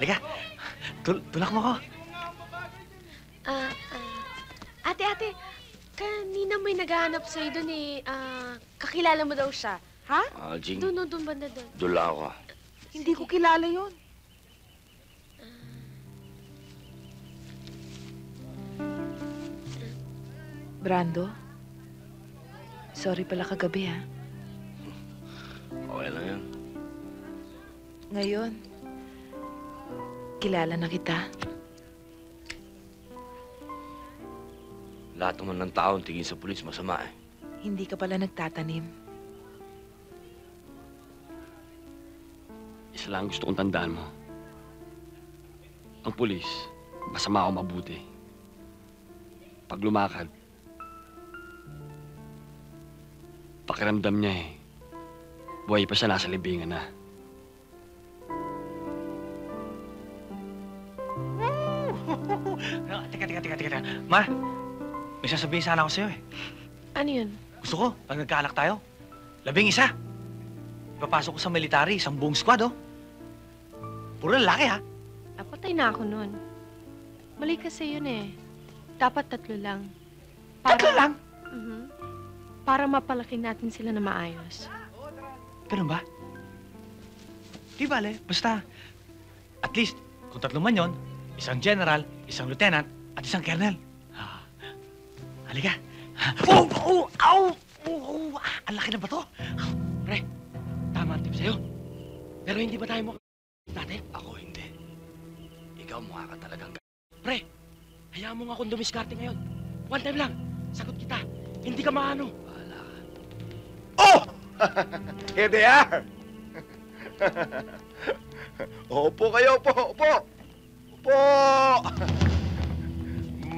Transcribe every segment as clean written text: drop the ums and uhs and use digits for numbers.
Halika. Tulak mo ko. Ate, kanina may naghahanap sa'yo doon eh. Kakilala mo daw siya. Ha? Jing. Doon, banda doon. Doon lang ako. Hindi ko kilala yun. Brando? Sorry pala kagabi, ha? Okay lang yan. Ngayon, kilala na kita. Lahat naman ng tao tingin sa pulis masama eh. Hindi ka pala nagtatanim. Isa lang gusto kong tandaan mo. Ang pulis, masama o mabuti. Pag lumakad, pakiramdam niya eh. Buhay pa siya, nasa libingan na. Teka. Ma, may sasabihin sana ako sa'yo eh. Ano yun? Gusto ko, pag nagkaanak tayo, 11. Ipapasok ko sa military, isang buong squad, oh. Puro lalaki, ha? Napatay na ako noon. Mali kasi yun eh. Dapat 3 lang. 3 lang? Para mapalaki natin sila na maayos. Ganun ba? Di bale, basta. At least, kung 3 man yun, isang general, isang lieutenant, at isang colonel. Halika. Ang laki na ba to? Pre, tama ang tip sa'yo. Pero hindi ba tayo natin? Ako hindi. Ikaw mukha ka talagang Pre, hayaan mo nga akong dumiskarte ngayon. One time lang, sagot kita. Hindi ka maano. bahala ka. Oh! Here they are! Opo kayo, opo!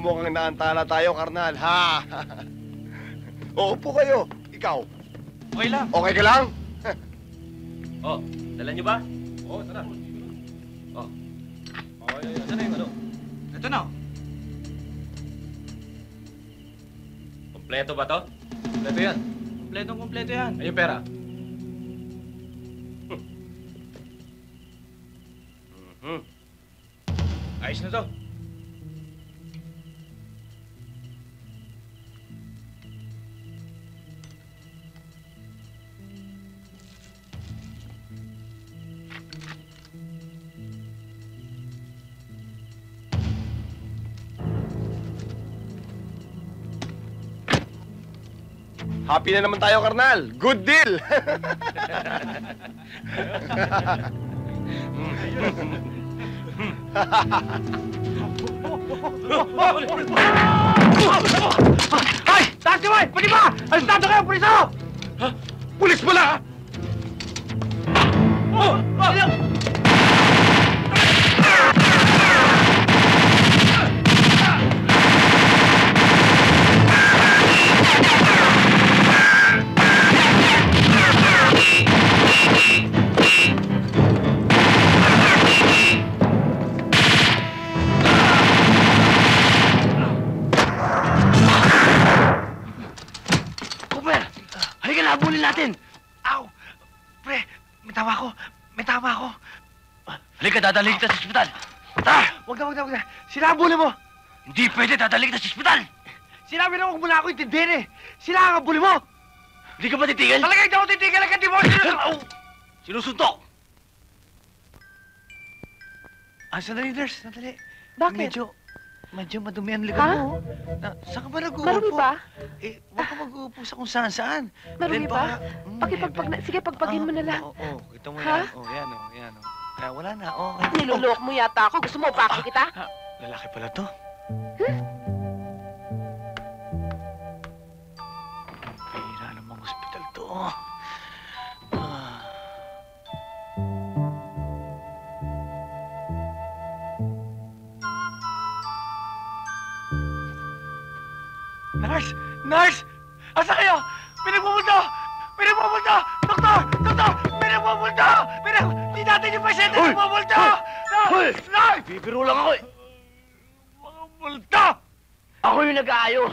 Mukhang naantala tayo, Karnal, ha? Opo kayo. Ikaw, Okay lang. okay ka lang? Oh, dala niyo ba? Oo, tara. Oh. Ito na yung ano. Ito na. Kompleto ba to? Kompleto yan. Kompleto yan. Ay, yung pera. Ayos na to. Happy na naman tayo, Karnal. Good deal! Ay! Taxi boy! Pwede ba? Alistado kayo, pulis ako! Pulis pala! Halika na, habulin natin! Aw! Pre, may tama ako. Halika, dadalhin kita sa ospital! Wag na. Sinabuli mo! Hindi pwede, dadalhin kita sa ospital! Sinabi na huwag mo na ako intindihin eh! Sila ang abuli mo! Hindi ka ba titigil? Talaga hindi ako titigil agad, di mo ako sinusuntok! Sinusuntok! Sandali, nurse, sandali. Bakit? Medyo madumi ang likod mo. Saan ka ba nag-uupo? Marumi ba? Huwag ka mag-uupo sa kung saan-saan. Marumi ba? Sige, pagpagin mo na lang. Oo, kita mo Ha? yan. Yan. Wala na, Nilulok mo yata ako. Gusto mo bakit kita? Lalaki pala to. Pira namang ospital to. Nurse! Asa kayo? Pinagmumulto! Doktor! Di natin yung pasyente nagmumulto! Hoy! Nurse! Bibiro lang ako eh! Mga multo! Ako yung nag-aayos!